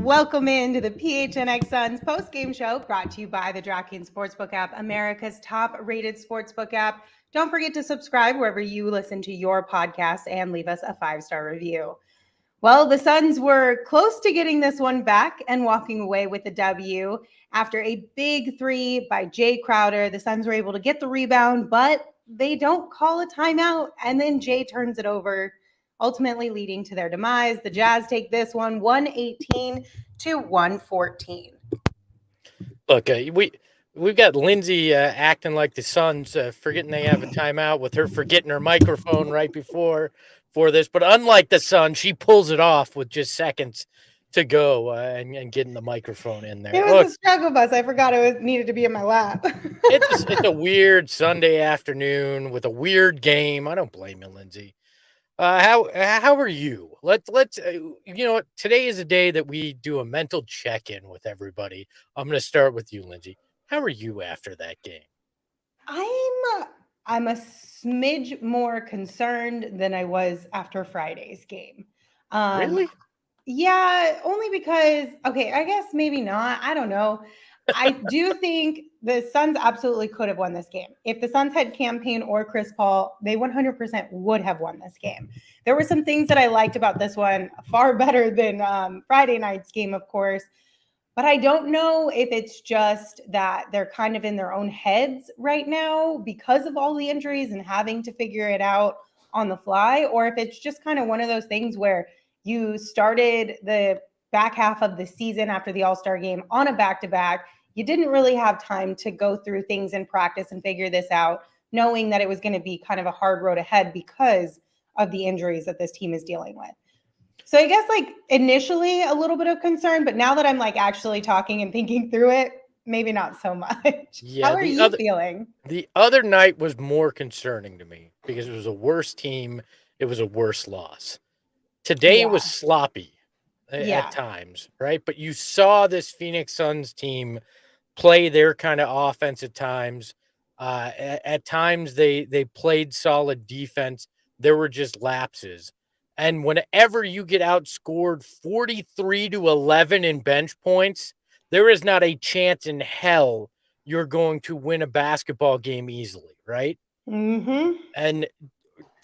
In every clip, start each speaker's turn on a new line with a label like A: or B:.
A: Welcome into the PHNX Suns post-game show brought to you by the DraftKings Sportsbook app, America's top-rated sportsbook app. Don't forget to subscribe wherever you listen to your podcast and leave us a 5-star review. Well, the Suns were close to getting this one back and walking away with the W. After a big three by Jae Crowder, the Suns were able to get the rebound, but they don't call a timeout, and then Jae turns it over, ultimately leading to their demise. The Jazz take this one 118 to 114.
B: Look, we've got Lindsey acting like the Suns, forgetting they have a timeout with her forgetting her microphone right before this. But unlike the Suns, she pulls it off with just seconds to go and getting the microphone in there.
A: It was a struggle bus. I forgot it needed to be in my lap.
B: It's a weird Sunday afternoon with a weird game. I don't blame you, Lindsey. How are you? Let's you know what? Today is a day that we do a mental check-in with everybody. I'm going to start with you, Lindsey. How are you after that game?
A: I'm a smidge more concerned than I was after Friday's game.
B: Really?
A: Yeah, only because, okay, I guess maybe not. I don't know. I do think the Suns absolutely could have won this game. If the Suns had Cam Payne or Chris Paul, they 100% would have won this game. There were some things that I liked about this one, far better than Friday night's game, of course. But I don't know if it's just that they're kind of in their own heads right now because of all the injuries and having to figure it out on the fly, or if it's just kind of one of those things where you started the back half of the season after the All-Star game on a back-to-back. You didn't really have time to go through things in practice and figure this out, knowing that it was going to be kind of a hard road ahead because of the injuries that this team is dealing with. So I guess like initially a little bit of concern, but now that I'm like actually talking and thinking through it, maybe not so much.
B: Yeah,
A: How are you feeling?
B: The other night was more concerning to me because it was a worse team. It was a worse loss. Today was sloppy at times, right? But you saw this Phoenix Suns team play their kind of offense at times. At times they played solid defense. There were just lapses. And whenever you get outscored 43-11 in bench points, there is not a chance in hell you're going to win a basketball game easily, right?
A: Mm-hmm.
B: And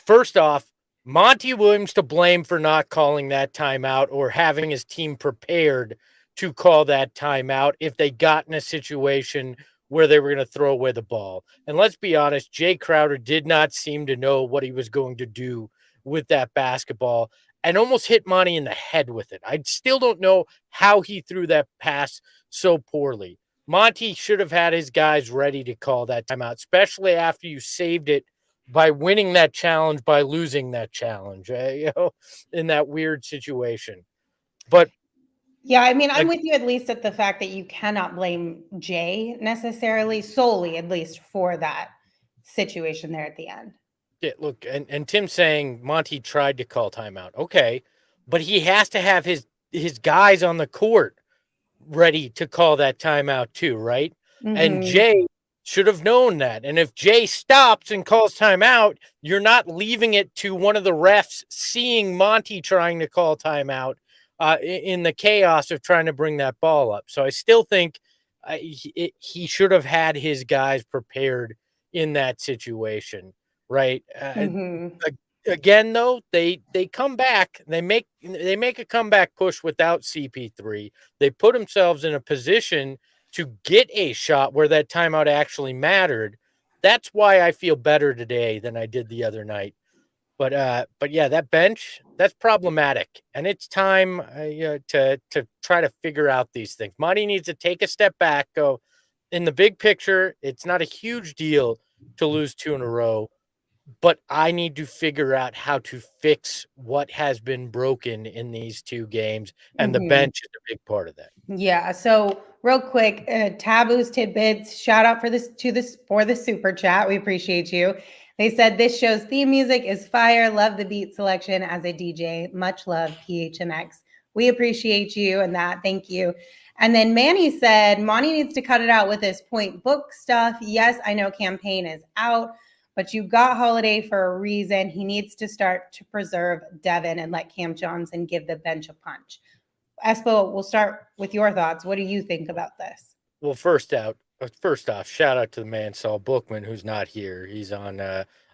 B: first off, Monty Williams to blame for not calling that timeout or having his team prepared to call that timeout if they got in a situation where they were going to throw away the ball. And let's be honest, Jae Crowder did not seem to know what he was going to do with that basketball and almost hit Monty in the head with it. I still don't know how he threw that pass so poorly. Monty should have had his guys ready to call that timeout, especially after you saved it by winning that challenge, by losing that challenge, in that weird situation. But
A: yeah, I mean, I'm with you at least at the fact that you cannot blame Jae necessarily, solely at least for that situation there at the end.
B: Yeah, look, and Tim saying Monty tried to call timeout. Okay, but he has to have his guys on the court ready to call that timeout too, right?
A: Mm-hmm.
B: And Jae should have known that. And if Jae stops and calls timeout, you're not leaving it to one of the refs seeing Monty trying to call timeout in the chaos of trying to bring that ball up. So I still think he should have had his guys prepared in that situation. Right. Again, though, they come back. They make a comeback push without CP3. They put themselves in a position to get a shot where that timeout actually mattered. That's why I feel better today than I did the other night. But yeah, that bench, that's problematic, and it's time to try to figure out these things. Monty needs to take a step back. Go in the big picture. It's not a huge deal to lose 2 in a row. But I need to figure out how to fix what has been broken in these 2 games, and the bench is a big part of that.
A: Yeah. So real quick, Taboo's Tidbits, shout out for the super chat. We appreciate you. They said this show's theme music is fire. Love the beat selection as a DJ. Much love, PHNX. We appreciate you and that. Thank you. And then Manny said, Monty needs to cut it out with his point book stuff. Yes, I know campaign is out, but you got Holiday for a reason. He needs to start to preserve Devin and let Cam Johnson give the bench a punch. Espo, we'll start with your thoughts. What do you think about this?
B: Well, first off, shout out to the man Saul Bookman, who's not here. He's on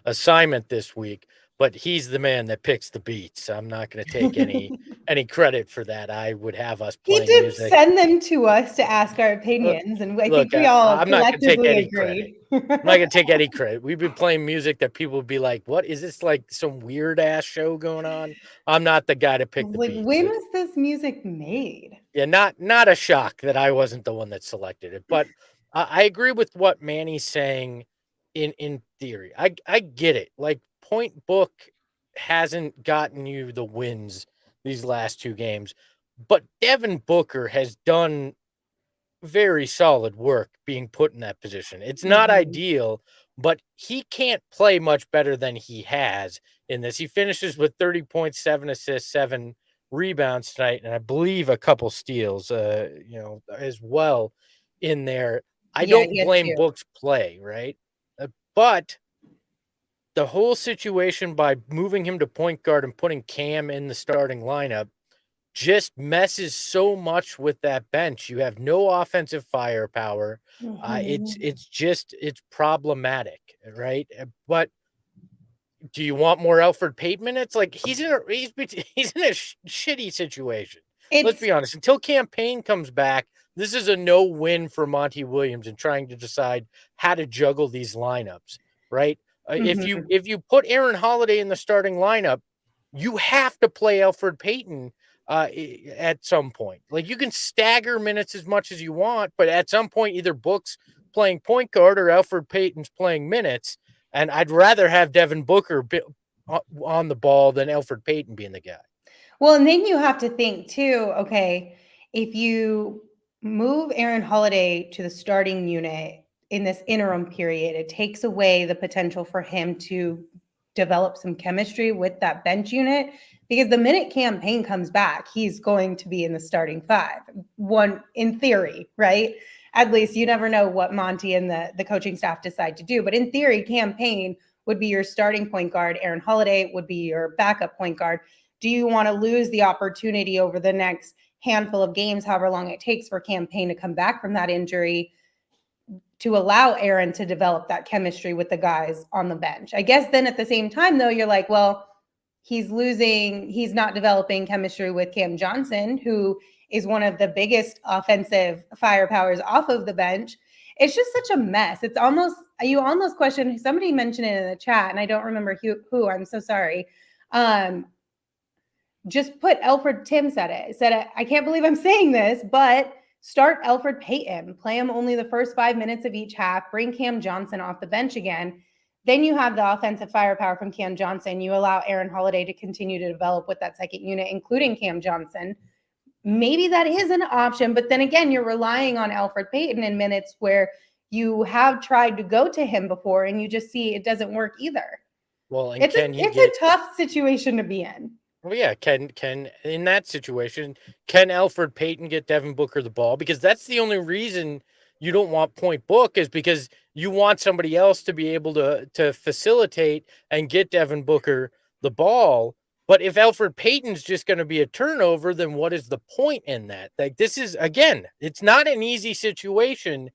B: assignment this week, but he's the man that picks the beats. I'm not going to take any credit for that. I would have us
A: He
B: playing
A: did
B: music.
A: send them to us to ask our
B: Look,
A: opinions, and I
B: look,
A: think we all
B: I'm not going to take
A: collectively
B: any credit.
A: agreed.
B: I'm not going to take any credit. We've been playing music that people would be like, "What is this? Like some weird ass show going on?" I'm not the guy to pick the
A: Like,
B: beats.
A: when was this music made?
B: Yeah, not a shock that I wasn't the one that selected it, but I agree with what Manny's saying in theory. I get it. Like point book hasn't gotten you the wins these last two games, but Devin Booker has done very solid work being put in that position. It's not ideal, but he can't play much better than he has in this. He finishes with 30 points, 7 assists, 7 rebounds tonight, and I believe a couple steals, as well in there. I
A: Yeah,
B: don't
A: he had
B: blame
A: 2.
B: Book's play, right? But the whole situation by moving him to point guard and putting Cam in the starting lineup just messes so much with that bench. You have no offensive firepower. It's problematic, right? But do you want more Alfred Payton minutes? Like he's in a shitty situation. Let's
A: It's
B: be honest. Until campaign comes back, this is a no win for Monty Williams in trying to decide how to juggle these lineups, right? If you put Aaron Holiday in the starting lineup, you have to play Alfred Payton at some point. Like you can stagger minutes as much as you want, but at some point, either Book's playing point guard or Alfred Payton's playing minutes. And I'd rather have Devin Booker on the ball than Alfred Payton being the guy.
A: Well, and then you have to think too, okay, if you move Aaron Holiday to the starting unit in this interim period, it takes away the potential for him to develop some chemistry with that bench unit, because the minute campaign comes back, he's going to be in the starting 5. One in theory, right? At least you never know what Monty and the coaching staff decide to do. But in theory, campaign would be your starting point guard. Aaron Holiday would be your backup point guard. Do you want to lose the opportunity over the next handful of games, however long it takes for campaign to come back from that injury, to allow Aaron to develop that chemistry with the guys on the bench? I guess then at the same time, though, you're like, well, he's not developing chemistry with Cam Johnson, who is one of the biggest offensive firepowers off of the bench. It's just such a mess. You almost question, somebody mentioned it in the chat, and I don't remember who, I'm so sorry. Just put Alfred, Tim said it, I can't believe I'm saying this, but start Alfred Payton, play him only the first 5 minutes of each half, bring Cam Johnson off the bench again. Then you have the offensive firepower from Cam Johnson. You allow Aaron Holiday to continue to develop with that second unit, including Cam Johnson. Maybe that is an option, but then again, you're relying on Alfred Payton in minutes where you have tried to go to him before and you just see it doesn't work either.
B: Well, and
A: it's a tough situation to be in.
B: Well, yeah, can in that situation, can Alfred Payton get Devin Booker the ball? Because that's the only reason you don't want point book, is because you want somebody else to be able to facilitate and get Devin Booker the ball. But if Alfred Payton's just going to be a turnover, then what is the point in that? Like, this is, again, it's not an easy situation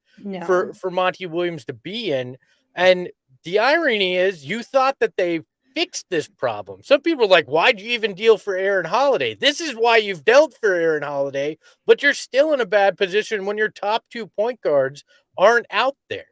B: for Monty Williams to be in. And the irony is, you thought that they fixed this problem. Some people are like, why'd you even deal for Aaron Holiday? This is why you've dealt for Aaron Holiday, but you're still in a bad position when your top 2 point guards aren't out there.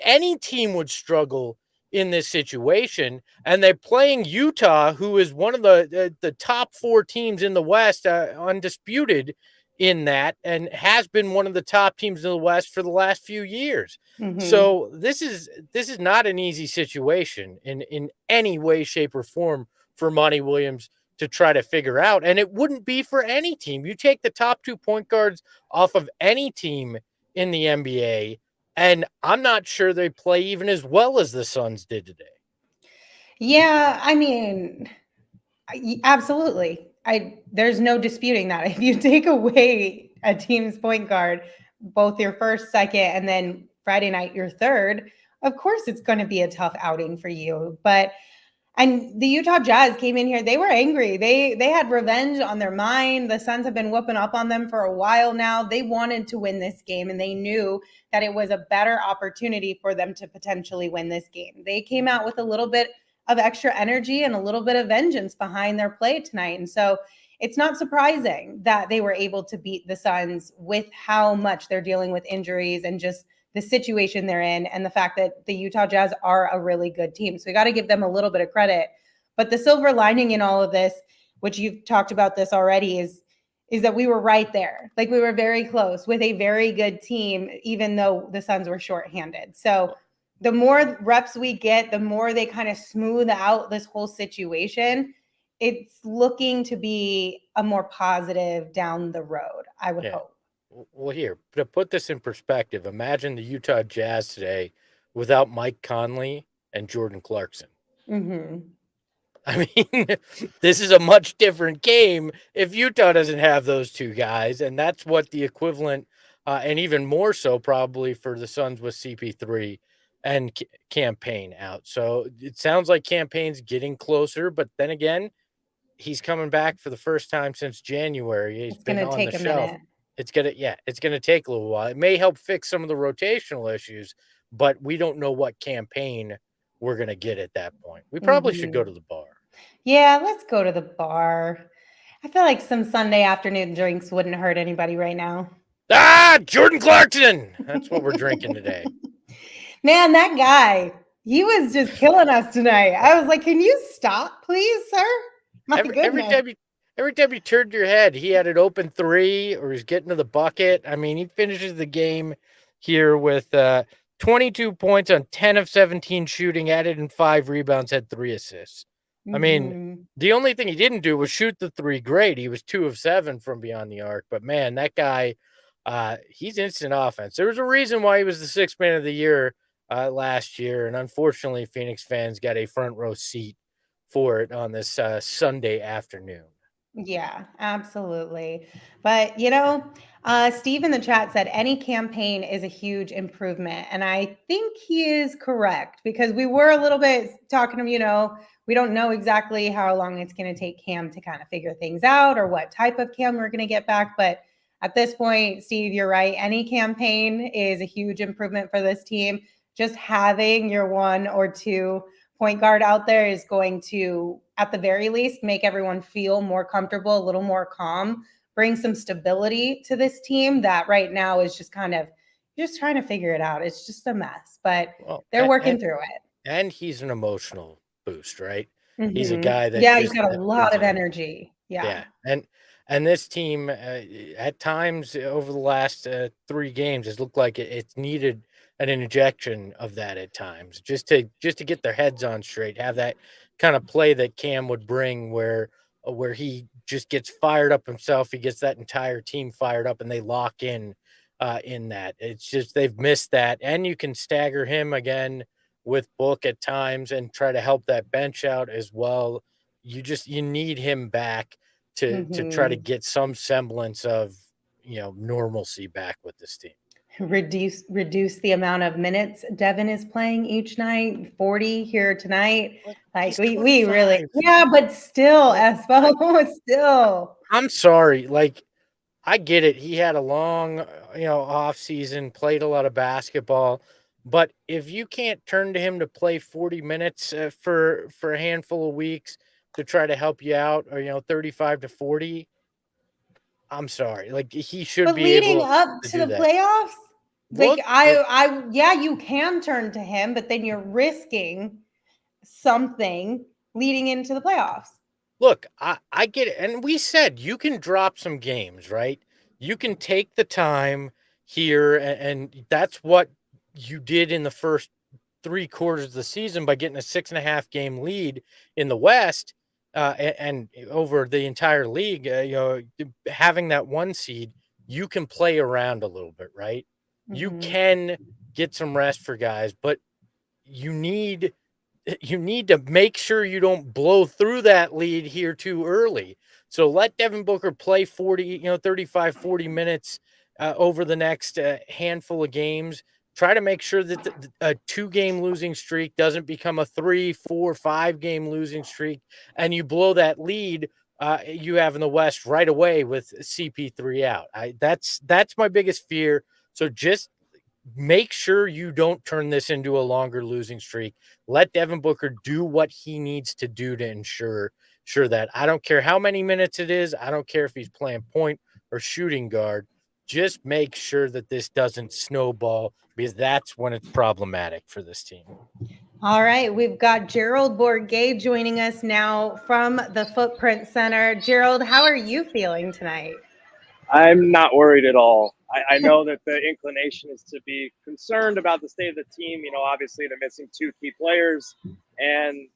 B: Any team would struggle in this situation, and they're playing Utah, who is one of the top 4 teams in the West, undisputed in that, and has been one of the top teams in the West for the last few years. So this is not an easy situation in any way, shape, or form for Monty Williams to try to figure out. And it wouldn't be for any team. You take the top 2 point guards off of any team in the NBA, and I'm not sure they play even as well as the Suns did today.
A: Yeah, I mean, absolutely. There's no disputing that. If you take away a team's point guard, both your first, second, and then Friday night your third, of course it's going to be a tough outing for you. But And the Utah Jazz came in here. They were angry. They had revenge on their mind. The Suns have been whooping up on them for a while now. They wanted to win this game, and they knew that it was a better opportunity for them to potentially win this game. They came out with a little bit of extra energy and a little bit of vengeance behind their play tonight. And so it's not surprising that they were able to beat the Suns with how much they're dealing with injuries and just the situation they're in, and the fact that the Utah Jazz are a really good team. So we got to give them a little bit of credit. But the silver lining in all of this, which you've talked about this already, is that we were right there. Like, we were very close with a very good team, even though the Suns were shorthanded. So the more reps we get, the more they kind of smooth out this whole situation. It's looking to be a more positive down the road, I would hope.
B: Well, here, to put this in perspective, imagine the Utah Jazz today without Mike Conley and Jordan Clarkson.
A: Mm-hmm.
B: I mean, this is a much different game if Utah doesn't have those two guys, and that's what the equivalent, and even more so probably for the Suns with CP3 and Campaign out. So it sounds like Campaign's getting closer, but then again, he's coming back for the first time since January. He's been on the shelf. It's gonna take a little while. It may help fix some of the rotational issues, but we don't know what Campaign we're gonna get at that point. We probably should go to the bar.
A: Yeah, let's go to the bar. I feel like some Sunday afternoon drinks wouldn't hurt anybody right now.
B: Jordan Clarkson. That's what we're drinking today.
A: Man, that guy, he was just killing us tonight. I was like, can you stop, please, sir? My goodness.
B: Every time you turned your head, he had an open three or he's getting to the bucket. I mean, he finishes the game here with 22 points on 10 of 17 shooting, added in 5 rebounds, had 3 assists. I mean, the only thing he didn't do was shoot the 3 great. He was 2 of 7 from beyond the arc. But, man, that guy, he's instant offense. There was a reason why he was the 6th man of the year last year. And unfortunately, Phoenix fans got a front row seat for it on this Sunday afternoon.
A: Yeah, absolutely. But, Steve in the chat said any Campaign is a huge improvement. And I think he is correct, because we were a little bit talking to, we don't know exactly how long it's going to take Cam to kind of figure things out or what type of Cam we're going to get back. But at this point, Steve, you're right. Any Campaign is a huge improvement for this team. Just having your 1 or 2 point guard out there is going to, at the very least, make everyone feel more comfortable, a little more calm, bring some stability to this team that right now is just kind of just trying to figure it out. It's just a mess, but they're working through it.
B: And he's an emotional boost, right?
A: Mm-hmm.
B: He's a guy that
A: he's got a lot of energy. Yeah.
B: And this team at times over the last 3 games has looked like it's needed an injection of that at times, just to get their heads on straight, have that kind of play that Cam would bring where he just gets fired up himself. He gets that entire team fired up and they lock in that. It's just, they've missed that. And you can stagger him again with Book at times and try to help that bench out as well. You need him back to try to get some semblance of, normalcy back with this team.
A: Reduce the amount of minutes Devin is playing each night. 40 here tonight. Like we really, but still, Espo, still.
B: I'm sorry. Like, I get it. He had a long, off season, played a lot of basketball, but if you can't turn to him to play 40 minutes for a handful of weeks to try to help you out, or 35 to 40, I'm sorry. Like, he should be
A: leading
B: able
A: up to the playoffs. Like, you can turn to him, but then you're risking something leading into the playoffs.
B: Look, I get it. And we said you can drop some games, right? You can take the time here, and that's what you did in the first 3 quarters of the season by getting a 6.5 game lead in the West and over the entire league. Having that 1 seed, you can play around a little bit, right? Mm-hmm. You can get some rest for guys, but you need to make sure you don't blow through that lead here too early. So let Devin Booker play 35, 40 minutes over the next handful of games. try to make sure that a 2-game losing streak doesn't become a 3, 4, 5-game losing streak, and you blow that lead you have in the West right away with CP3 out. That's my biggest fear. So just make sure you don't turn this into a longer losing streak. Let Devin Booker do what he needs to do to ensure that. I don't care how many minutes it is. I don't care if he's playing point or shooting guard. Just make sure that this doesn't snowball, because that's when it's problematic for this team.
A: All right, we've got Gerald Bourget joining us now from the Footprint Center. Gerald, how are you feeling tonight?
C: I'm not worried at all. I know that the inclination is to be concerned about the state of the team. Obviously they're missing 2 key players, and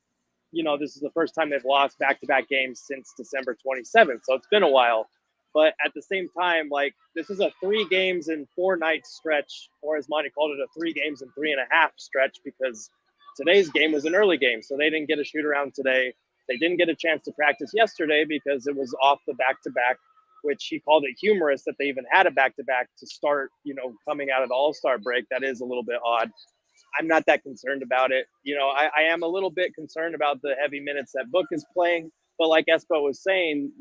C: this is the first time they've lost back-to-back games since December 27th, so it's been a while. But at the same time, this is a 3 games in 4 nights stretch, or as Monty called it, a 3 games in 3.5 stretch, because today's game was an early game, so they didn't get a shoot around today. They didn't get a chance to practice yesterday because it was off the back-to-back, which he called it humorous that they even had a back-to-back to start, coming out of the All-Star break. That is a little bit odd. I'm not that concerned about it. I am a little bit concerned about the heavy minutes that Book is playing, but like Espo was saying,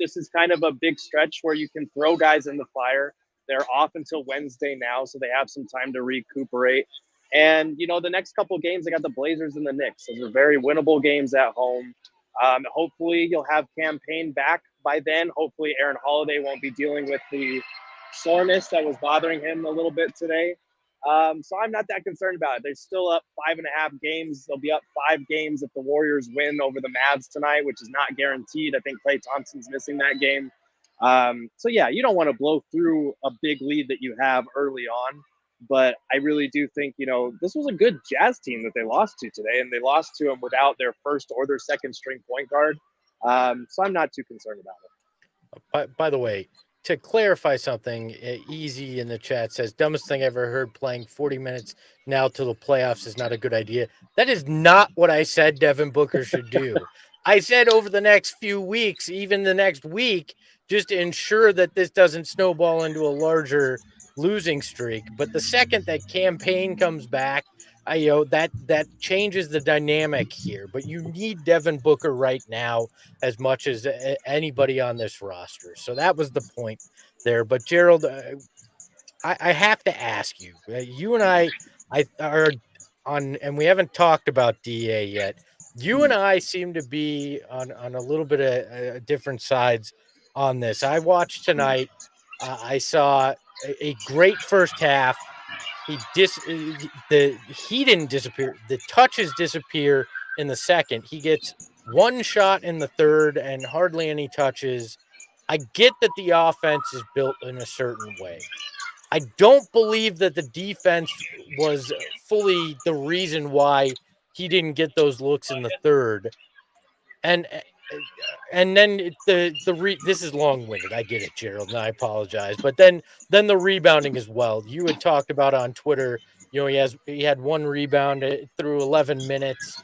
C: this is kind of a big stretch where you can throw guys in the fire. They're off until Wednesday now, so they have some time to recuperate. And, the next couple of games, they got the Blazers and the Knicks. Those are very winnable games at home. Hopefully you'll have Campaign back by then. Hopefully Aaron Holiday won't be dealing with the soreness that was bothering him a little bit today. So I'm not that concerned about it. They're still up 5.5 games. They'll be up 5 games if the Warriors win over the Mavs tonight, which is not guaranteed. I think Klay Thompson's missing that game. So yeah, you don't want to blow through a big lead that you have early on. But I really do think, this was a good Jazz team that they lost to today, and they lost to them without their first or their second string point guard. So I'm not too concerned about it.
B: By the way, to clarify something, Easy in the chat says, dumbest thing I ever heard, playing 40 minutes now till the playoffs is not a good idea. That is not what I said Devin Booker should do. I said over the next few weeks, even the next week, just to ensure that this doesn't snowball into a larger losing streak. But the second that Campaign comes back, that changes the dynamic here. But you need Devin Booker right now as much as anybody on this roster. So that was the point there. But Gerald, I have to ask you, you and I are on, and we haven't talked about DA yet. You and I seem to be on a little bit of different sides on this. I watched tonight. I saw a great first half. He didn't disappear. The touches disappear in the second. He gets 1 shot in the third and hardly any touches. I get that the offense is built in a certain way. I don't believe that the defense was fully the reason why he didn't get those looks in the third. And then this is long-winded. I get it, Gerald, and I apologize. But then the rebounding as well. You had talked about on Twitter, he had 1 rebound through 11 minutes.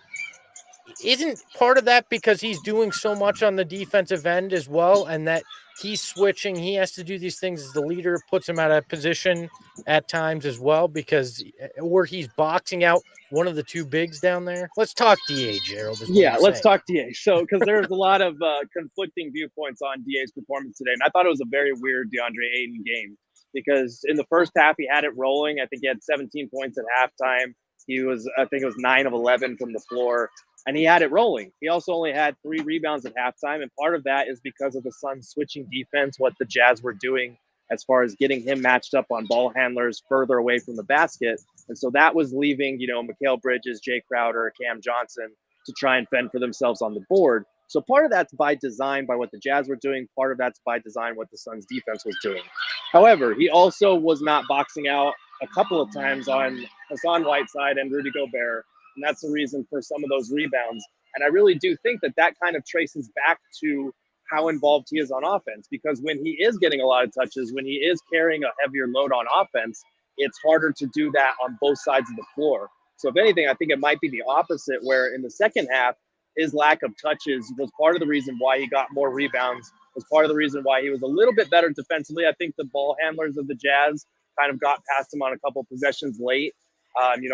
B: Isn't part of that because he's doing so much on the defensive end as well, and that he's switching, he has to do these things as the leader, puts him out of position at times as well, because where he's boxing out one of the 2 bigs down there? Let's talk DA, Gerald.
C: Yeah, let's talk DA. So, because there's a lot of conflicting viewpoints on DA's performance today, and I thought it was a very weird Deandre Ayton game, because in the first half he had it rolling. I think he had 17 points at halftime. I think it was 9 of 11 from the floor, and he had it rolling. He also only had 3 rebounds at halftime, and part of that is because of the Suns switching defense, what the Jazz were doing as far as getting him matched up on ball handlers further away from the basket. And so that was leaving, Mikal Bridges, Jae Crowder, Cam Johnson to try and fend for themselves on the board. So part of that's by design by what the Jazz were doing. Part of that's by design what the Suns defense was doing. However, he also was not boxing out a couple of times on Hassan Whiteside and Rudy Gobert. And that's the reason for some of those rebounds. And I really do think that kind of traces back to how involved he is on offense, because when he is getting a lot of touches, when he is carrying a heavier load on offense, it's harder to do that on both sides of the floor. So if anything, I think it might be the opposite, where in the second half, his lack of touches was part of the reason why he got more rebounds, was part of the reason why he was a little bit better defensively. I think the ball handlers of the Jazz kind of got past him on a couple possessions late.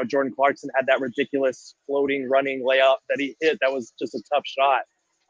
C: Jordan Clarkson had that ridiculous floating running layup that he hit. That was just a tough shot.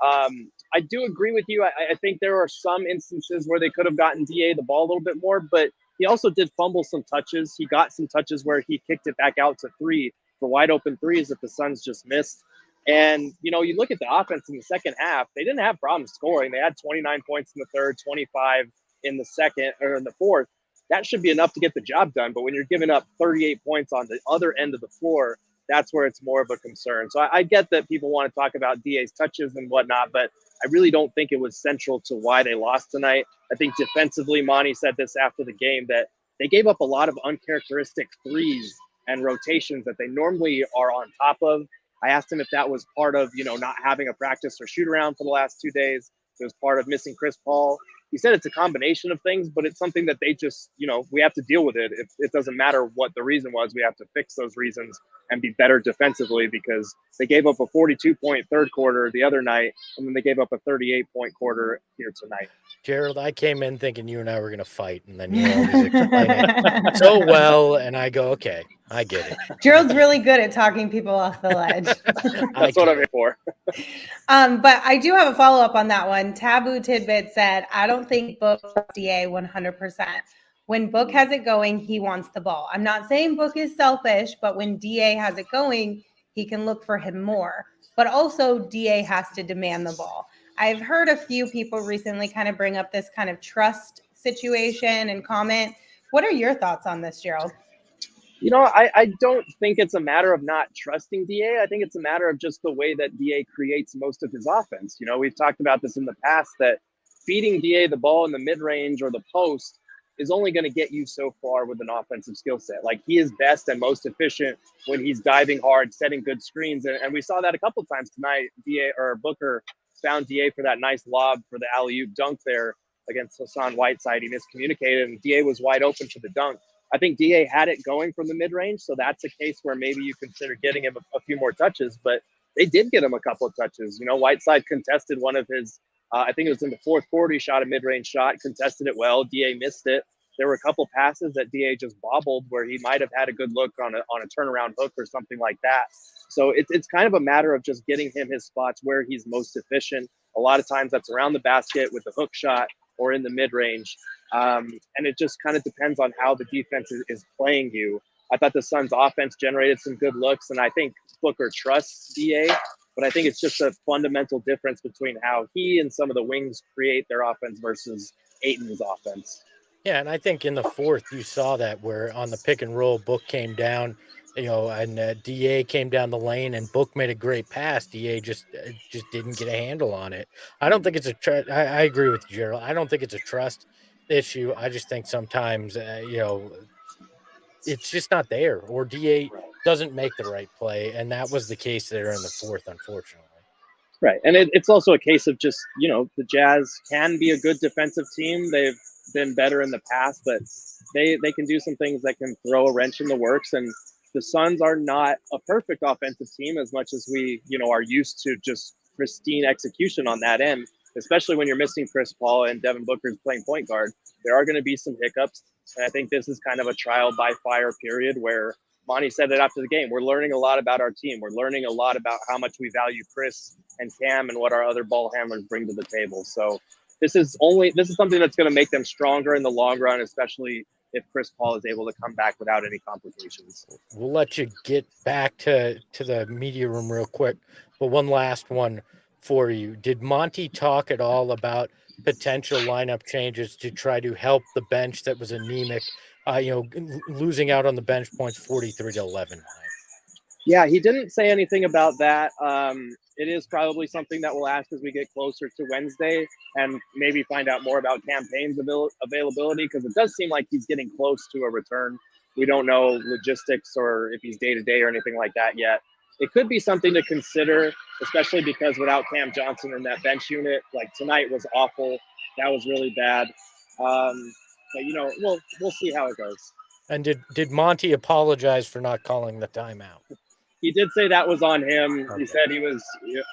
C: I do agree with you. I think there are some instances where they could have gotten DA the ball a little bit more, but he also did fumble some touches. He got some touches where he kicked it back out to three for wide open threes that the Suns just missed. And, you look at the offense in the second half, they didn't have problems scoring. They had 29 points in the third, 25 in the second or in the fourth. That should be enough to get the job done. But when you're giving up 38 points on the other end of the floor, that's where it's more of a concern. So I get that people want to talk about DA's touches and whatnot, but I really don't think it was central to why they lost tonight. I think defensively, Monty said this after the game, that they gave up a lot of uncharacteristic threes and rotations that they normally are on top of. I asked him if that was part of, not having a practice or shoot around for the last 2 days. It was part of missing Chris Paul. He said it's a combination of things, but it's something that they just, we have to deal with it. It doesn't matter what the reason was. We have to fix those reasons and be better defensively, because they gave up a 42-point third quarter the other night, and then they gave up a 38-point quarter here tonight.
B: Gerald, I came in thinking you and I were going to fight, and then you always explain it so well, and I go, okay, I get it.
A: Gerald's really good at talking people off the ledge.
C: That's what I'm here for.
A: But I do have a follow-up on that one. Taboo Tidbit said, I don't think Book DA 100%. When Book has it going, he wants the ball. I'm not saying Book is selfish, but when DA has it going, he can look for him more. But also DA has to demand the ball. I've heard a few people recently kind of bring up this kind of situation and comment. What are your thoughts on this, Gerald?
C: I don't think it's a matter of not trusting DA. I think it's a matter of just the way that DA creates most of his offense. We've talked about this in the past, that feeding DA the ball in the mid-range or the post is only going to get you so far with an offensive skill set. Like, he is best and most efficient when he's diving hard, setting good screens. And we saw that a couple of times tonight. Booker found DA for that nice lob for the alley-oop dunk there against Hassan Whiteside. He miscommunicated, and DA was wide open for the dunk. I think DA had it going from the mid-range, so that's a case where maybe you consider getting him a few more touches, but they did get him a couple of touches. Whiteside contested one of his, I think it was in the fourth quarter, he shot a mid-range shot, contested it well. DA missed it. There were a couple passes that DA just bobbled where he might have had a good look on a turnaround hook or something like that. So it's kind of a matter of just getting him his spots where he's most efficient. A lot of times that's around the basket with the hook shot or in the mid-range. And it just kind of depends on how the defense is playing you. I thought the Suns' offense generated some good looks, and I think Booker trusts DA, but I think it's just a fundamental difference between how he and some of the wings create their offense versus Ayton's offense.
B: Yeah, and I think in the fourth you saw that, where on the pick and roll, Book came down, and DA came down the lane, and Book made a great pass. DA just didn't get a handle on it. I don't think it's I agree with Gerald. I don't think it's a trust issue. I just think sometimes, it's just not there, or DA doesn't make the right play, and that was the case there in the fourth, unfortunately.
C: Right, and it's also a case of just, the Jazz can be a good defensive team. They've been better in the past, but they can do some things that can throw a wrench in the works, and the Suns are not a perfect offensive team as much as we, are used to just pristine execution on that end, especially when you're missing Chris Paul and Devin Booker's playing point guard. There are going to be some hiccups, and I think this is kind of a trial by fire period where Monty said it after the game. We're learning a lot about our team. We're learning a lot about how much we value Chris and Cam and what our other ball handlers bring to the table. So this is something that's going to make them stronger in the long run, especially if Chris Paul is able to come back without any complications.
B: We'll let you get back to the media room real quick, but one last one for you. Did Monty talk at all about potential lineup changes to try to help the bench that was anemic, losing out on the bench points 43-11?
C: Yeah, he didn't say anything about that. It is probably something that we'll ask as we get closer to Wednesday and maybe find out more about campaign's availability, because it does seem like he's getting close to a return. We don't know logistics or if he's day-to-day or anything like that yet. It could be something to consider, especially because without Cam Johnson in that bench unit, like tonight was awful. That was really bad. But, we'll see how it goes. And
B: did Monty apologize for not calling the timeout?
C: He did say that was on him.
B: Okay.
C: He said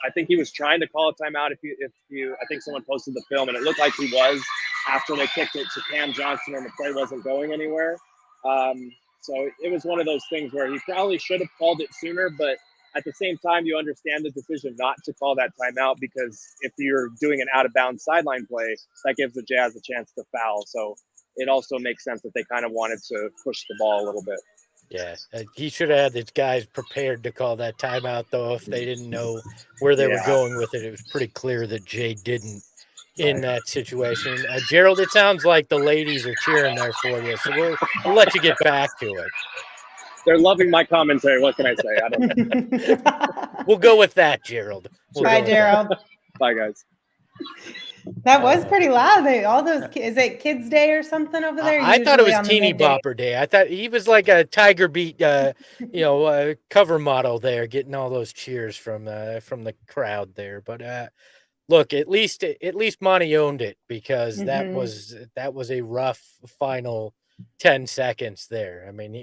C: I think he was trying to call a timeout. I think someone posted the film, and it looked like he was after they kicked it to Cam Johnson and the play wasn't going anywhere. So it was one of those things where he probably should have called it sooner, but at the same time, you understand the decision not to call that timeout, because if you're doing an out of bounds sideline play, that gives the Jazz a chance to foul. So it also makes sense that they kind of wanted to push the ball a little bit.
B: Yeah, he should have had his guys prepared to call that timeout, though, if they didn't know where they were going with it. It was pretty clear that Jay didn't in that situation. Gerald, it sounds like the ladies are cheering there for you, so we'll let you get back to it.
C: They're loving my commentary. What can I say? I don't know.
B: We'll go with that, Gerald.
A: Bye, Gerald.
C: Bye, guys.
A: That was pretty loud. All those is it Kids Day or something over there?
B: I thought it was Teeny Bopper Day. I thought he was like a Tiger Beat, cover model there, getting all those cheers from the crowd there. But look, at least Monty owned it, because that was a rough final 10 seconds there. I mean,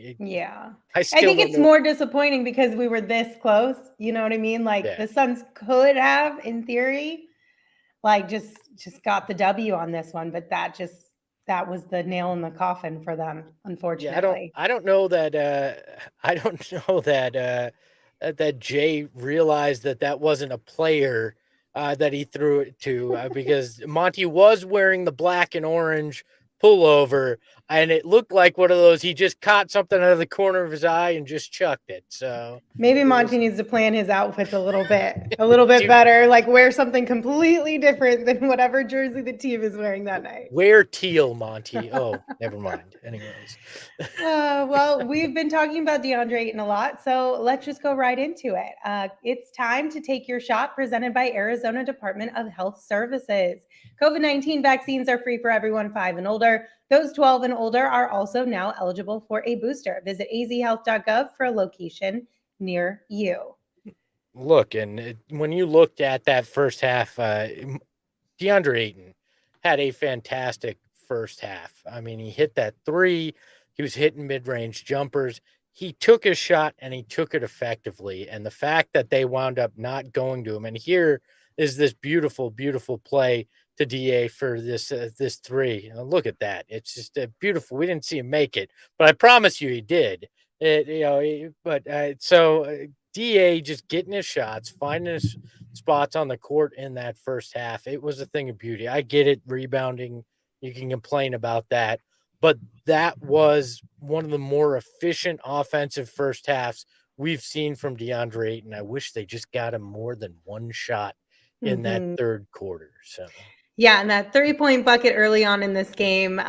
B: I
A: think it's more disappointing because we were this close. You know what I mean? Like the Suns could have, in theory, like just got the W on this one, but that was the nail in the coffin for them, unfortunately.
B: I don't know that that Jay realized that wasn't a player that he threw it to, because Monty was wearing the black and orange pullover, and it looked like one of those, he just caught something out of the corner of his eye and just chucked it. So
A: maybe Monty needs to plan his outfits a little bit better, like wear something completely different than whatever jersey the team is wearing that night.
B: Wear teal, Monty. Oh, never mind. Anyways.
A: Well, we've been talking about Deandre Ayton a lot, so let's just go right into it. It's time to take your shot, presented by Arizona Department of Health Services. COVID-19 vaccines are free for everyone 5 and older. Those 12 and older are also now eligible for a booster. Visit azhealth.gov for a location near you.
B: Look, and when you looked at that first half, Deandre Ayton had a fantastic first half. I mean, he hit that three. He was hitting mid-range jumpers. He took his shot, and he took it effectively. And the fact that they wound up not going to him, and here is this beautiful, beautiful play to DA for this three. Look at that. It's just beautiful. We didn't see him make it, but I promise you he did. DA just getting his shots, finding his spots on the court in that first half. It was a thing of beauty. I get it. Rebounding, you can complain about that, but that was one of the more efficient offensive first halves we've seen from Deandre Ayton. I wish they just got him more than one shot in that third quarter. So
A: yeah, and that 3-point bucket early on in this game,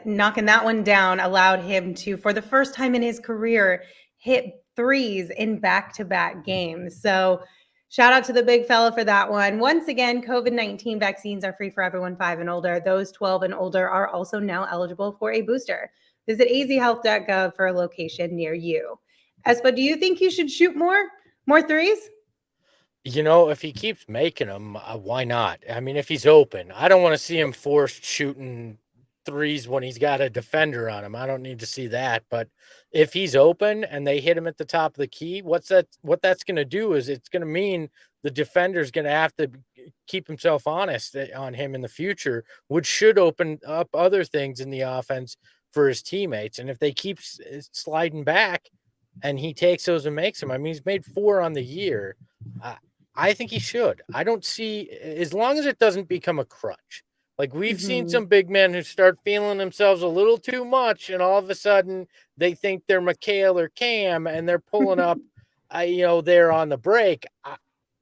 A: knocking that one down, allowed him to, for the first time in his career, hit threes in back-to-back games. So shout out to the big fella for that one. Once again, COVID-19 vaccines are free for everyone 5 and older. Those 12 and older are also now eligible for a booster. Visit azhealth.gov for a location near you. Espo, do you think he should shoot more threes?
B: You know, if he keeps making them, why not? I mean, if he's open, I don't want to see him forced shooting threes when he's got a defender on him. I don't need to see that. But if he's open and they hit him at the top of the key, what that's going to do is it's going to mean the defender's going to have to keep himself honest on him in the future, which should open up other things in the offense for his teammates. And if they keep sliding back and he takes those and makes them, I mean, he's made 4 on the year. I think he should. I don't see, as long as it doesn't become a crutch. Like we've seen some big men who start feeling themselves a little too much, and all of a sudden they think they're McHale or Cam, and they're pulling up, there on the break. I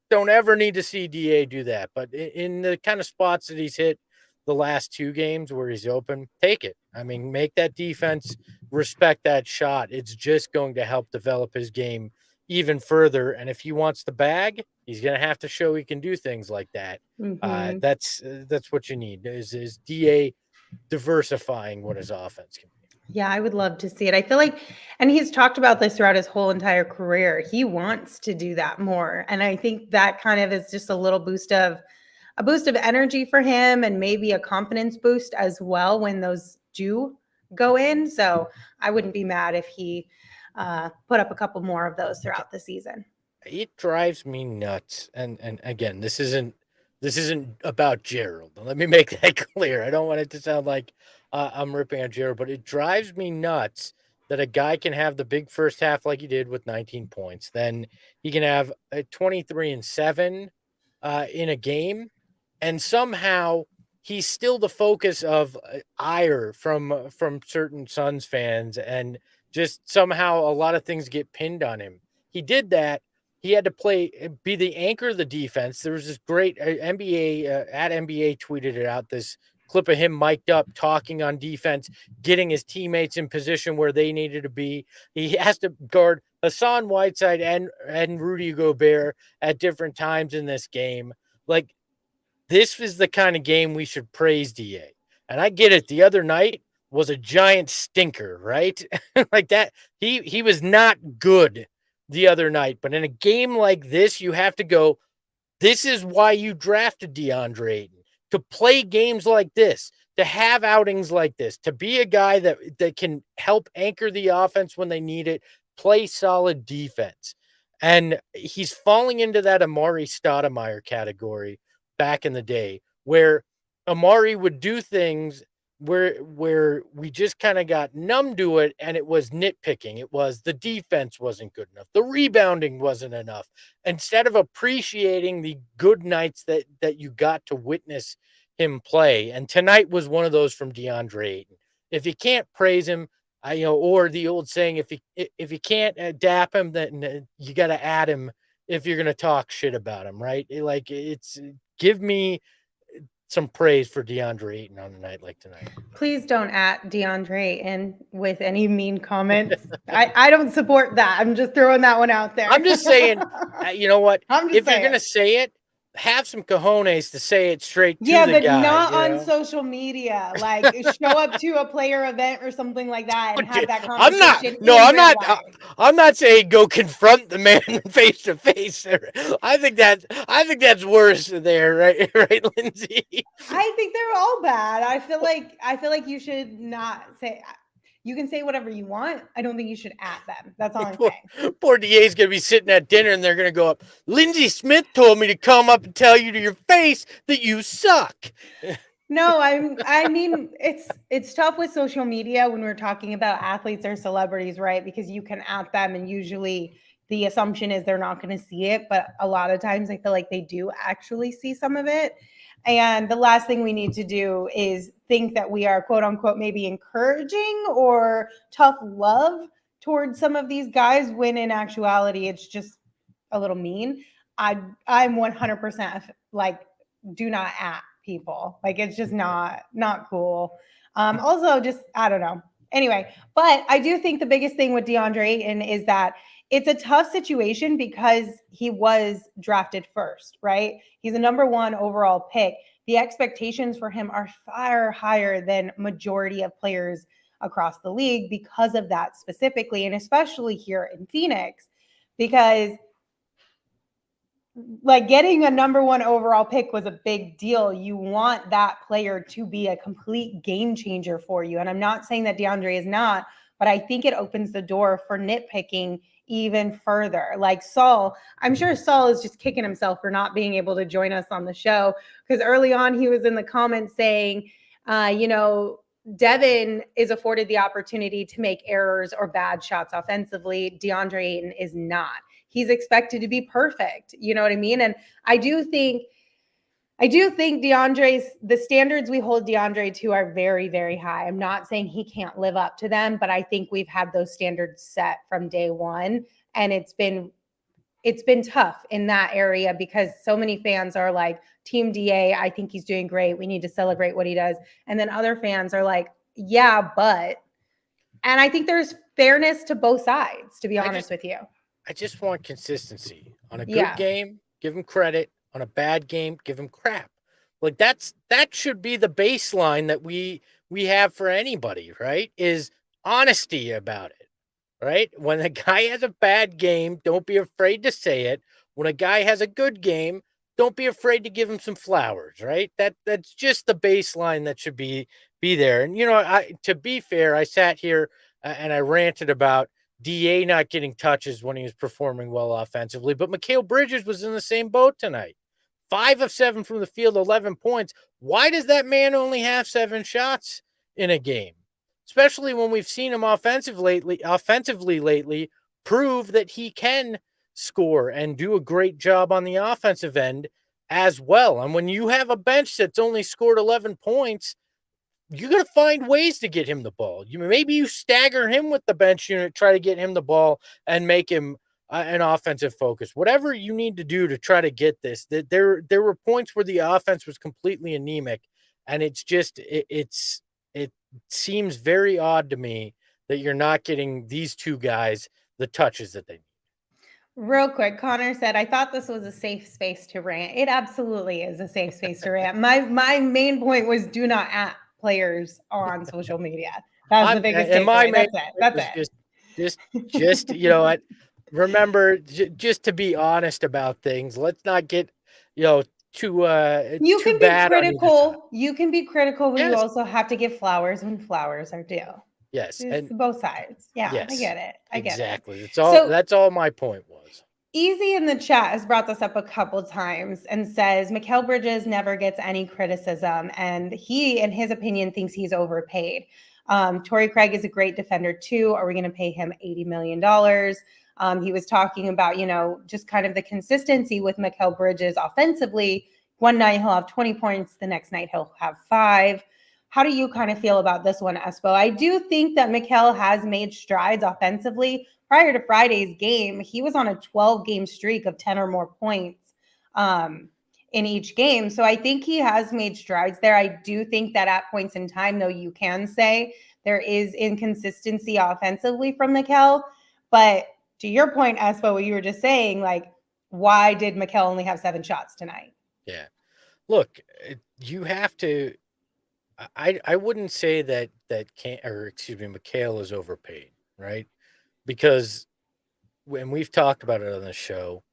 B: don't ever need to see DA do that. But in the kind of spots that he's hit the last 2 games where he's open, take it. I mean, make that defense respect that shot. It's just going to help develop his game even further. And if he wants the bag, he's going to have to show he can do things like that. That's what you need is DA diversifying what his offense can be.
A: Yeah, I would love to see it. I feel like, and he's talked about this throughout his whole entire career, he wants to do that more. And I think that kind of is just a little boost of energy for him, and maybe a confidence boost as well when those do go in. So I wouldn't be mad if he put up a couple more of those throughout the season.
B: It drives me nuts. And again, this isn't about Gerald. Let me make that clear. I don't want it to sound like I'm ripping on Gerald, but it drives me nuts that a guy can have the big first half like he did with 19 points. Then he can have a 23 and 7 in a game, and somehow he's still the focus of ire from certain Suns fans, and just somehow a lot of things get pinned on him. He did that. He had to be the anchor of the defense. There was this great NBA at NBA tweeted it out. This clip of him mic'd up talking on defense, getting his teammates in position where they needed to be. He has to guard Hassan Whiteside and Rudy Gobert at different times in this game. Like, this is the kind of game we should praise DA. And I get it. The other night was a giant stinker, right? Like that. He was not good the other night. But in a game like this, you have to go, this is why you drafted DeAndre Ayton, to play games like this, to have outings like this, to be a guy that can help anchor the offense when they need it, play solid defense. And he's falling into that Amari Stoudemire category back in the day, where Amari would do things where we just kind of got numb to it, and it was nitpicking. It was the defense wasn't good enough, the rebounding wasn't enough, instead of appreciating the good nights that you got to witness him play. And tonight was one of those from DeAndre Ayton. If you can't praise him, or the old saying, if you can't dap him, then you got to add him if you're going to talk shit about him, right? Give me some praise for DeAndre Ayton on a night like tonight.
A: Please don't at DeAndre Ayton with any mean comments. I don't support that. I'm just throwing that one out there.
B: I'm just saying, you know what? If
A: saying.
B: You're going to say it, have some cojones to say it straight to the guy.
A: Yeah, but not on social media. Like, show up to a player event or something like that and have that conversation.
B: I'm not saying go confront the man face to face. I think that's worse there, right, Lindsay?
A: I think they're all bad. I feel like you should not say. You can say whatever you want. I don't think you should at them. That's all I'm saying.
B: Poor DA's going to be sitting at dinner and they're going to go up, Lindsey Smith told me to come up and tell you to your face that you suck.
A: No, I mean, it's tough with social media when we're talking about athletes or celebrities, right? Because you can at them and usually the assumption is they're not going to see it. But a lot of times I feel like they do actually see some of it. And the last thing we need to do is think that we are, quote unquote, maybe encouraging or tough love towards some of these guys, when in actuality, it's just a little mean. I'm 100% like, do not at people. Like, it's just not cool. Also, just, I don't know. Anyway, but I do think the biggest thing with DeAndre Ayton is that it's a tough situation because he was drafted first, right? He's a number 1 overall pick. The expectations for him are far higher than majority of players across the league because of that specifically, and especially here in Phoenix, because like getting a number 1 overall pick was a big deal. You want that player to be a complete game changer for you. And I'm not saying that DeAndre is not, but I think it opens the door for nitpicking even further. Like Saul, I'm sure Saul is just kicking himself for not being able to join us on the show, because early on he was in the comments saying, Devin is afforded the opportunity to make errors or bad shots offensively. DeAndre Ayton is not. He's expected to be perfect. You know what I mean? And I do think the standards we hold DeAndre to are very, very high. I'm not saying he can't live up to them, but I think we've had those standards set from day one. And it's been tough in that area because so many fans are like, Team DA, I think he's doing great. We need to celebrate what he does. And then other fans are like, yeah, but. And I think there's fairness to both sides, to be honest with you.
B: I just want consistency. On a good game, give him credit. On a bad game, give him crap. Like that should be the baseline that we have for anybody, right? Is honesty about it, right? When a guy has a bad game, don't be afraid to say it. When a guy has a good game, don't be afraid to give him some flowers, right? That's just the baseline that should be there. And to be fair, I sat here and I ranted about DA not getting touches when he was performing well offensively, but Mikal Bridges was in the same boat tonight. 5 of 7 from the field, 11 points. Why does that man only have 7 shots in a game? especially when we've seen him offensively lately, prove that he can score and do a great job on the offensive end as well. And when you have a bench that's only scored 11 points, you're going to find ways to get him the ball. Maybe you stagger him with the bench unit, try to get him the ball and make him an offensive focus. Whatever you need to do to try to get this. There were points where the offense was completely anemic, and it's just it seems very odd to me that you're not getting these two guys the touches that they need.
A: Real quick, Connor said, I thought this was a safe space to rant. It absolutely is a safe space to rant. My main point was do not at players on social media. That was the biggest takeaway. That's it.
B: Just you know what? Remember, just to be honest about things. Let's not get too
A: you
B: too
A: can
B: bad
A: be
B: on either side.
A: critical. You can be critical, but you
B: Yes.
A: also have to give flowers when flowers are due.
B: Yes,
A: It's
B: and
A: both sides. Yeah,
B: yes,
A: I get it. I get
B: exactly.
A: it.
B: That's all my point was.
A: Easy in the chat has brought this up a couple times and says Mikal Bridges never gets any criticism, and he, in his opinion, thinks he's overpaid. Torrey Craig is a great defender too. Are we going to pay him $80 million? He was talking about, just kind of the consistency with Mikal Bridges offensively. One night he'll have 20 points, the next night he'll have 5. How do you kind of feel about this one, Espo? I do think that Mikal has made strides offensively. Prior to Friday's game, he was on a 12-game streak of 10 or more points in each game. So I think he has made strides there. I do think that at points in time, though, you can say there is inconsistency offensively from Mikal. But to your point, Espo, what you were just saying, like, why did Mikal only have 7 shots tonight?
B: Yeah. Look, you have to. I wouldn't say that Mikal is overpaid, right? Because when we've talked about it on the show,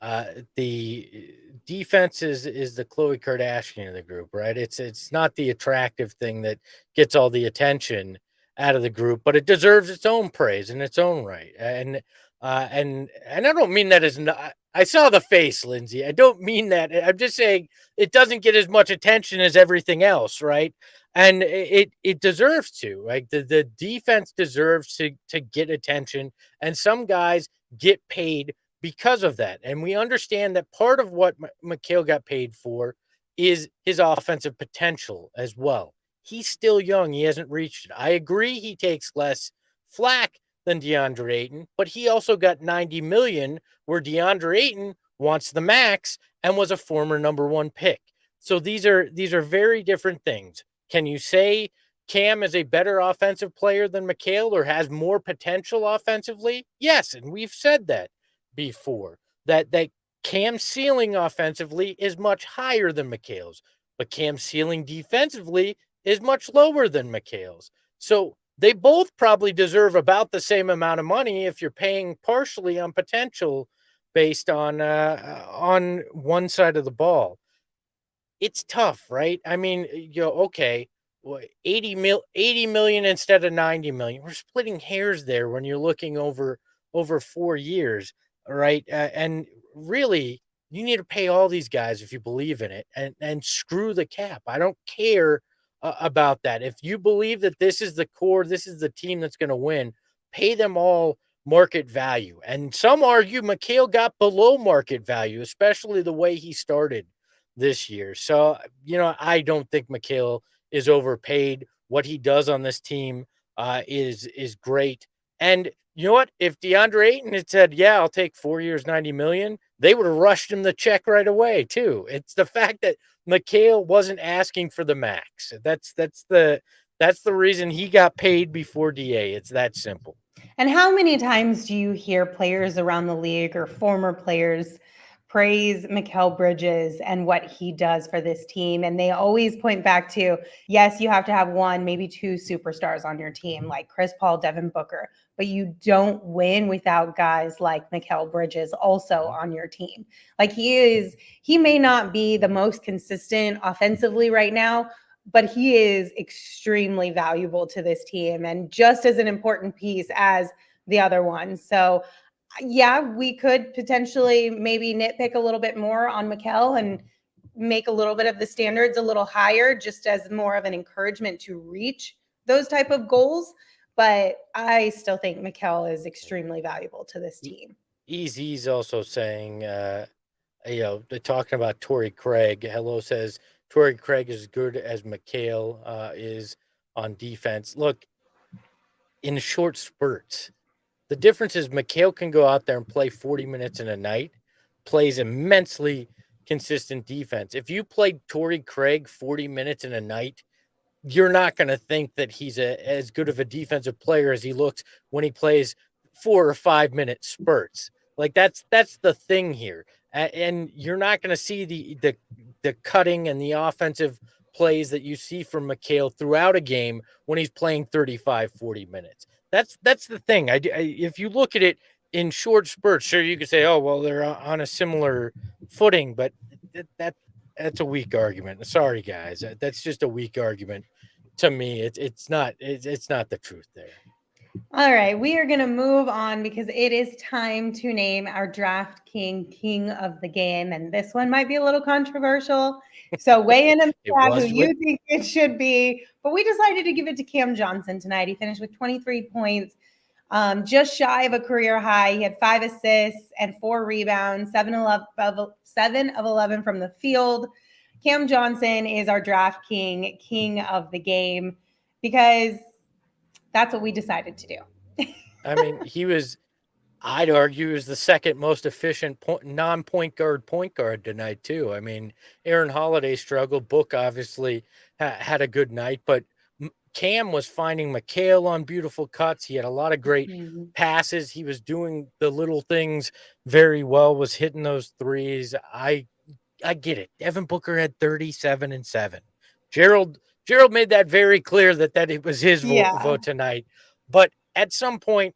B: the defense is the Khloe Kardashian of the group, right? It's not the attractive thing that gets all the attention out of the group, but it deserves its own praise in its own right. And I don't mean that as not. I saw the face, Lindsay. I don't mean that. I'm just saying it doesn't get as much attention as everything else, right? And it deserves to. Like the defense deserves to get attention, and some guys get paid because of that. And we understand that part of what Mikal got paid for is his offensive potential as well. He's still young. He hasn't reached it. I agree he takes less flack than Deandre Ayton, but he also got $90 million, where Deandre Ayton wants the max and was a former number 1 pick. So these are very different things. Can you say Cam is a better offensive player than Mikal or has more potential offensively? Yes, and we've said that before. That Cam's ceiling offensively is much higher than Mikal's, but Cam's ceiling defensively is much lower than Mikal's. So they both probably deserve about the same amount of money if you're paying partially on potential based on one side of the ball. It's tough, right? I mean, okay, 80 million instead of 90 million. We're splitting hairs there when you're looking over 4 years, right? And really, you need to pay all these guys if you believe in it, and screw the cap. I don't care about that. If you believe that this is the core, this is the team that's going to win, pay them all market value. And some argue Mikal got below market value, especially the way he started this year. So, I don't think Mikal is overpaid. What he does on this team is great. And you know what? If Deandre Ayton had said, yeah, I'll take 4 years, 90 million, they would have rushed him the check right away too. It's the fact that Mikal wasn't asking for the max. That's the reason he got paid before DA. It's that simple.
A: And how many times do you hear players around the league or former players praise Mikal Bridges and what he does for this team? And they always point back to, yes, you have to have 1, maybe 2 superstars on your team, like Chris Paul, Devin Booker, but you don't win without guys like Mikal Bridges also on your team. Like he may not be the most consistent offensively right now, but he is extremely valuable to this team and just as an important piece as the other ones. So yeah, we could potentially maybe nitpick a little bit more on Mikal and make a little bit of the standards a little higher, just as more of an encouragement to reach those type of goals. But I still think Mikal is extremely valuable to this team.
B: Easy's also saying, they're talking about Torrey Craig. Hello says Torrey Craig is as good as Mikal is on defense. Look, in short spurts, the difference is Mikal can go out there and play 40 minutes in a night, plays immensely consistent defense. If you played Torrey Craig 40 minutes in a night, you're not going to think that he's as good of a defensive player as he looks when he plays 4 or 5 minute spurts. Like that's the thing here. And you're not going to see the cutting and the offensive plays that you see from Mikal throughout a game when he's playing 35, 40 minutes. That's the thing. If you look at it in short spurts, sure, you could say, oh, well, they're on a similar footing, but that's a weak argument. Sorry, guys. That's just a weak argument to me. It's not the truth there.
A: All right, we are going to move on because it is time to name our draft king of the game. And this one might be a little controversial. So weigh in the chat who you think it should be. But we decided to give it to Cam Johnson tonight. He finished with 23 points, just shy of a career high. He had 5 assists and 4 rebounds, 7 of 11 from the field. Cam Johnson is our draft king of the game, because that's what we decided to do.
B: I mean, I'd argue, is the second most efficient non-point guard point guard tonight too. I mean, Aaron Holiday struggled. Book obviously had a good night, but Cam was finding Mikal on beautiful cuts. He had a lot of great passes. He was doing the little things very well, was hitting those threes. I get it. Devin Booker had 37 and 7. Gerald made that very clear that it was his vote tonight. But at some point,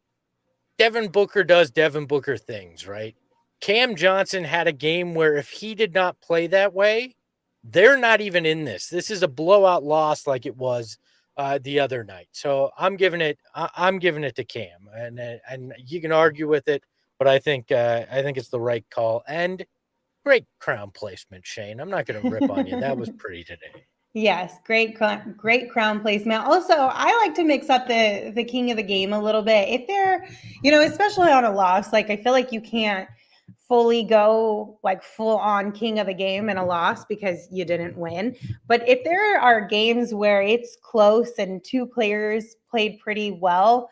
B: Devin Booker does Devin Booker things, right? Cam Johnson had a game where if he did not play that way, they're not even in this. This is a blowout loss like it was the other night. So I'm giving it to Cam, and you can argue with it, but I think it's the right call. And great crown placement, Shane. I'm not going to rip on you. That was pretty today.
A: Yes, great crown placement. Also, I like to mix up the king of the game a little bit. If they're, especially on a loss, like I feel like you can't fully go like full on king of the game in a loss because you didn't win. But if there are games where it's close and 2 players played pretty well,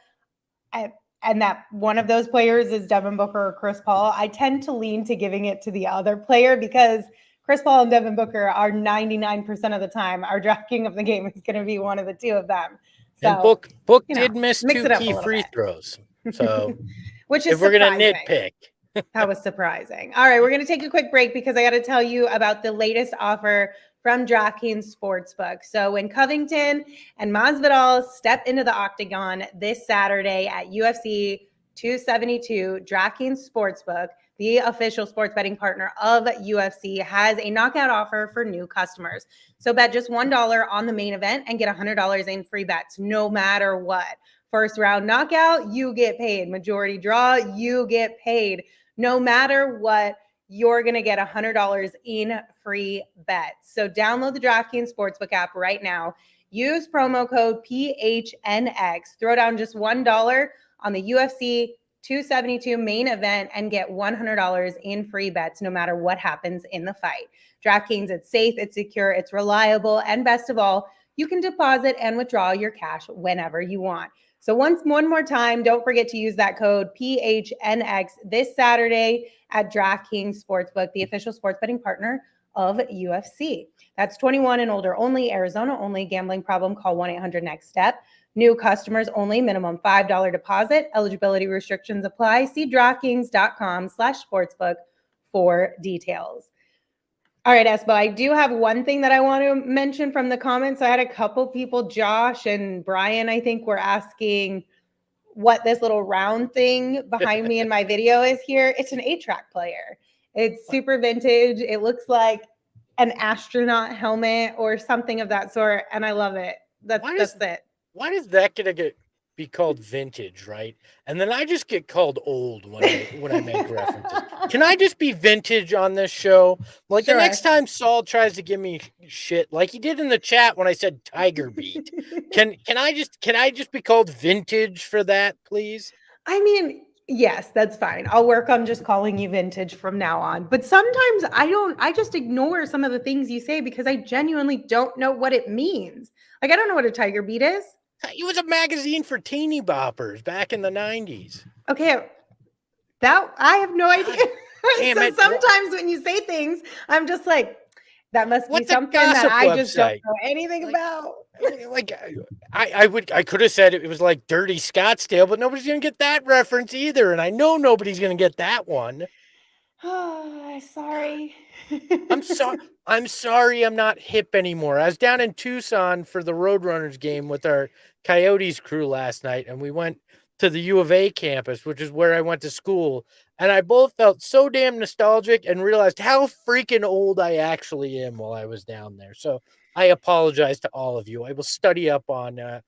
A: and that one of those players is Devin Booker or Chris Paul, I tend to lean to giving it to the other player, because Chris Paul and Devin Booker are 99% of the time our draft king of the game is going to be one of the 2 of them. So,
B: and Book did miss 2 key free throws. So
A: which is
B: if we're going to nitpick.
A: That was surprising. All right, we're going to take a quick break because I got to tell you about the latest offer from DraftKings Sportsbook. So when Covington and Masvidal step into the octagon this Saturday at UFC 272, DraftKings Sportsbook, the official sports betting partner of UFC, has a knockout offer for new customers. So bet just $1 on the main event and get $100 in free bets, no matter what. First round knockout, you get paid. Majority draw, you get paid. No matter what, you're going to get $100 in free bets. So download the DraftKings Sportsbook app right now. Use promo code PHNX. Throw down just $1 on the UFC 272 main event and get $100 in free bets no matter what happens in the fight. DraftKings, it's safe, it's secure, it's reliable, and best of all, you can deposit and withdraw your cash whenever you want. So one more time, don't forget to use that code PHNX this Saturday at DraftKings Sportsbook, the official sports betting partner of UFC. That's 21 and older only, Arizona only. Gambling problem, call 1-800-NEXT-STEP. New customers only, minimum $5 deposit. Eligibility restrictions apply. See DraftKings.com/sportsbook for details. All right, Espo, I do have one thing that I want to mention from the comments. I had a couple people, Josh and Brian, I think, were asking what this little round thing behind me in my video is here. It's an 8-track player. It's super vintage. It looks like an astronaut helmet or something of that sort, and I love it. That's it.
B: Why does that get be called vintage, right? And then I just get called old when I make references. Can I just be vintage on this show? Like the next time Saul tries to give me shit, like he did in the chat when I said Tiger Beat, can I just be called vintage for that, please?
A: I mean, yes, that's fine. I'll work on just calling you vintage from now on. But sometimes I just ignore some of the things you say because I genuinely don't know what it means. Like, I don't know what a tiger beat is.
B: It was a magazine for teeny boppers back in the 90s.
A: Okay. That I have no idea.
B: Damn
A: So
B: it.
A: sometimes when you say things, I'm just like, that must be
B: What's a
A: something that
B: gossip
A: I just don't
B: website?
A: know anything about.
B: Like I could have said it was like Dirty Scottsdale, but nobody's gonna get that reference either, and I know nobody's gonna get that one.
A: Oh, sorry.
B: I'm sorry I'm not hip anymore. I was down in Tucson for the Roadrunners game with our Coyotes crew last night, and we went to the U of A campus, which is where I went to school. And I both felt so damn nostalgic and realized how freaking old I actually am while I was down there. So I apologize to all of you. I will study up on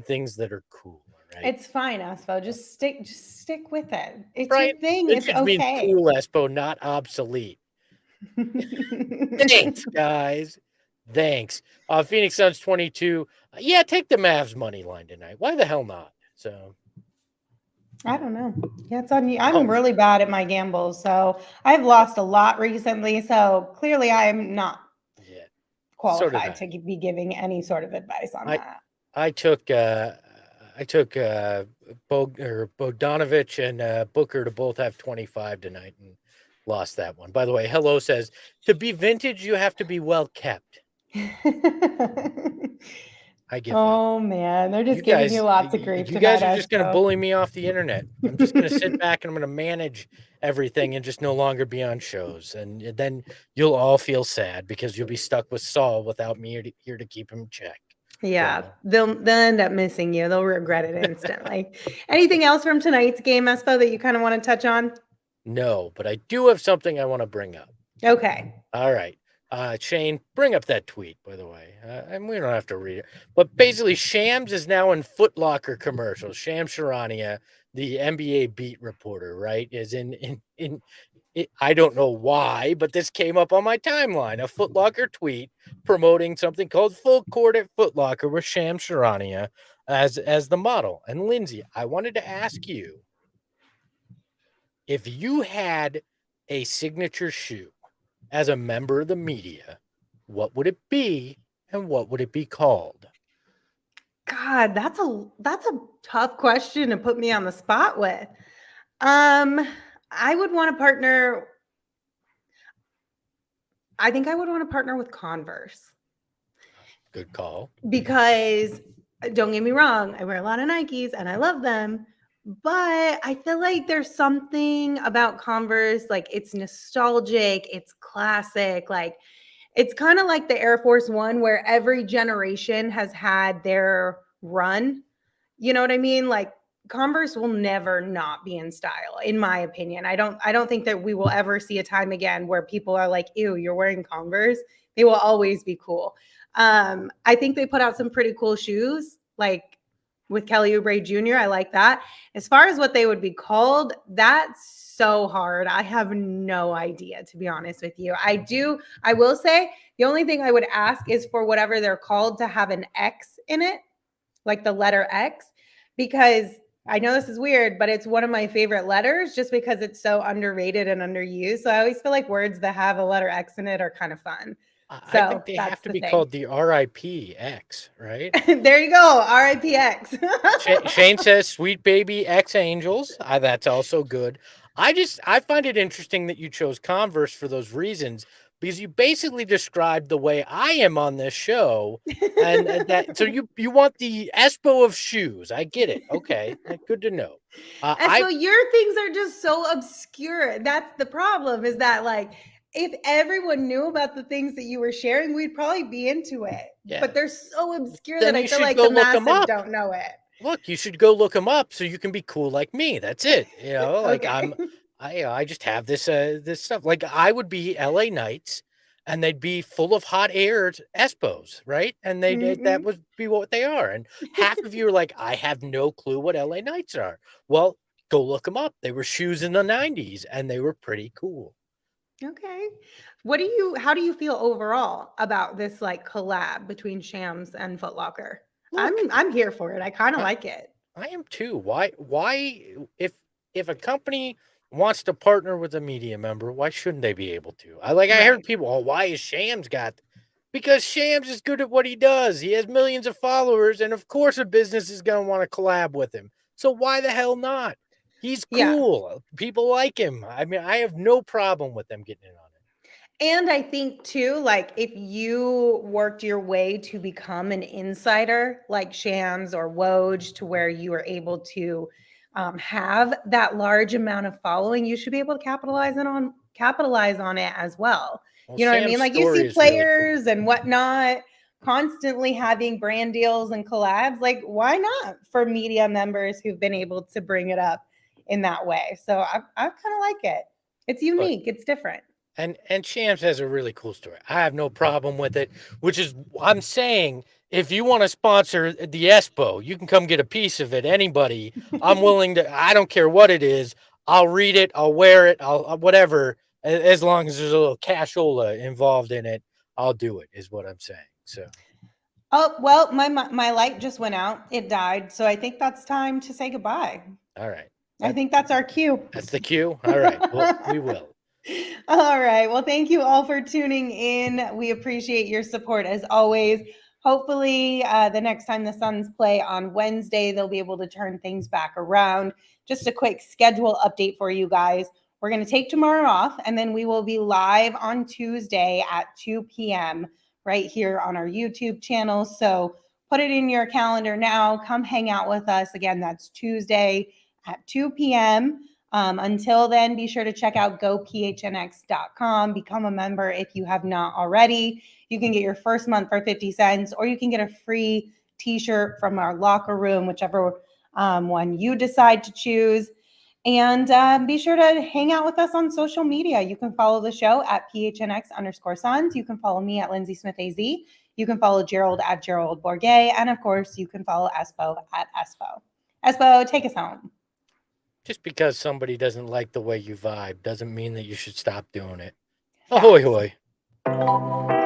B: things that are cool. Right?
A: It's fine, Espo. Just stick with it. It's
B: right?
A: your thing.
B: Vintage
A: It's okay.
B: means cool, Espo, not obsolete. Thanks, guys. Thanks. Phoenix Suns 22. Yeah, take the Mavs money line tonight. Why the hell not? So
A: I don't know. Yeah, it's on you. I'm really bad at my gambles, so I've lost a lot recently. So clearly, I am not qualified to be giving any sort of advice on that.
B: I took Bogdanovich and Booker to both have 25 tonight and lost that one. By the way, Hello says, to be vintage, you have to be well kept. I give up.
A: Man, they're just giving you lots of grief.
B: You guys are just going to bully me off the internet. I'm just going to sit back and I'm going to manage everything and just no longer be on shows. And then you'll all feel sad because you'll be stuck with Saul without me here to keep him checked.
A: Yeah, so. They'll end up missing you. They'll regret it instantly. Anything else from tonight's game, Espo, that you kind of want to touch on?
B: No, but I do have something I want to bring up.
A: Okay.
B: All right. Shane, bring up that tweet, by the way. And we don't have to read it. But basically, Shams is now in Foot Locker commercials. Shams Charania, the NBA beat reporter, right, is in I don't know why, but this came up on my timeline. A Foot Locker tweet promoting something called Full Court at Foot Locker with Shams Charania as the model. And Lindsay, I wanted to ask you, if you had a signature shoe as a member of the media, what would it be and what would it be called?
A: God, that's a tough question to put me on the spot with. I would want to partner. I think I would want to partner with Converse.
B: Good call.
A: Because don't get me wrong, I wear a lot of Nikes and I love them. But I feel like there's something about Converse, like it's nostalgic, it's classic, like it's kind of like the Air Force One where every generation has had their run. You know what I mean? Like Converse will never not be in style, in my opinion. I don't think that we will ever see a time again where people are like, ew, you're wearing Converse. They will always be cool. I think they put out some pretty cool shoes, like with Kelly Oubre Jr. I like that. As far as what they would be called, that's so hard. I have no idea, to be honest with you. I will say the only thing I would ask is for whatever they're called to have an X in it, like the letter X, because I know this is weird, but it's one of my favorite letters just because it's so underrated and underused. So I always feel like words that have a letter X in it are kind of fun. So
B: I think they have to be called the RIP X, right?
A: There you go, RIP X.
B: Shane says, "Sweet baby X Angels." That's also good. I find it interesting that you chose Converse for those reasons because you basically described the way I am on this show, and that so you want the Espo of shoes. I get it. Okay, good to know.
A: So your things are just so obscure. That's the problem. Is that like, if everyone knew about the things that you were sharing, we'd probably be into it. Yeah. But they're so obscure that I feel like the masses don't know it.
B: Look, you should go look them up so you can be cool like me. That's it. You know, like okay. I just have this stuff. Like I would be LA Knights, and they'd be full of hot air Espos, right? And that would be what they are. And half of you are like, I have no clue what LA Knights are. Well, go look them up. They were shoes in the 90s, and they were pretty cool.
A: Okay. How do you feel overall about this like collab between Shams and Foot Locker?
B: Look,
A: I'm here for it. I kind of like it.
B: I am too. Why if a company wants to partner with a media member, why shouldn't they be able to? I heard people, oh, why is Shams got? Because Shams is good at what he does. He has millions of followers, and of course a business is going to want to collab with him. So why the hell not? He's cool. People like him. I mean, I have no problem with them getting in on it.
A: And I think too, like if you worked your way to become an insider like Shams or Woj to where you were able to have that large amount of following, you should be able to capitalize on it as well. You know what I mean? Like you see players and whatnot constantly having brand deals and collabs. Like why not for media members who've been able to bring it up in that way? So I kind of like it. It's unique. It's different.
B: And Shams has a really cool story. I have no problem with it, which is I'm saying if you want to sponsor the Espo, you can come get a piece of it. Anybody, I'm willing to. I don't care what it is. I'll read it. I'll wear it. I'll whatever. As long as there's a little cashola involved in it, I'll do it. Is what I'm saying. So.
A: Oh, well, my light just went out. It died. So I think that's time to say goodbye.
B: All right.
A: I think that's our cue.
B: That's the cue. All right. Well, we will.
A: All right. Well, thank you all for tuning in. We appreciate your support as always. Hopefully, the next time the Suns play on Wednesday, they'll be able to turn things back around. Just a quick schedule update for you guys. We're going to take tomorrow off, and then we will be live on Tuesday at 2 p.m. right here on our YouTube channel. So put it in your calendar now. Come hang out with us. Again, that's Tuesday at 2 p.m. Until then, be sure to check out gophnx.com. Become a member if you have not already. You can get your first month for 50 cents, or you can get a free t-shirt from our locker room, whichever one you decide to choose. And be sure to hang out with us on social media. You can follow the show at PHNX_Suns. You can follow me at Lindsey Smith AZ. You can follow Gerald at Gerald Bourget. And of course, you can follow Espo at Espo. Espo, take us home.
B: Just because somebody doesn't like the way you vibe doesn't mean that you should stop doing it. Ahoy, hoy.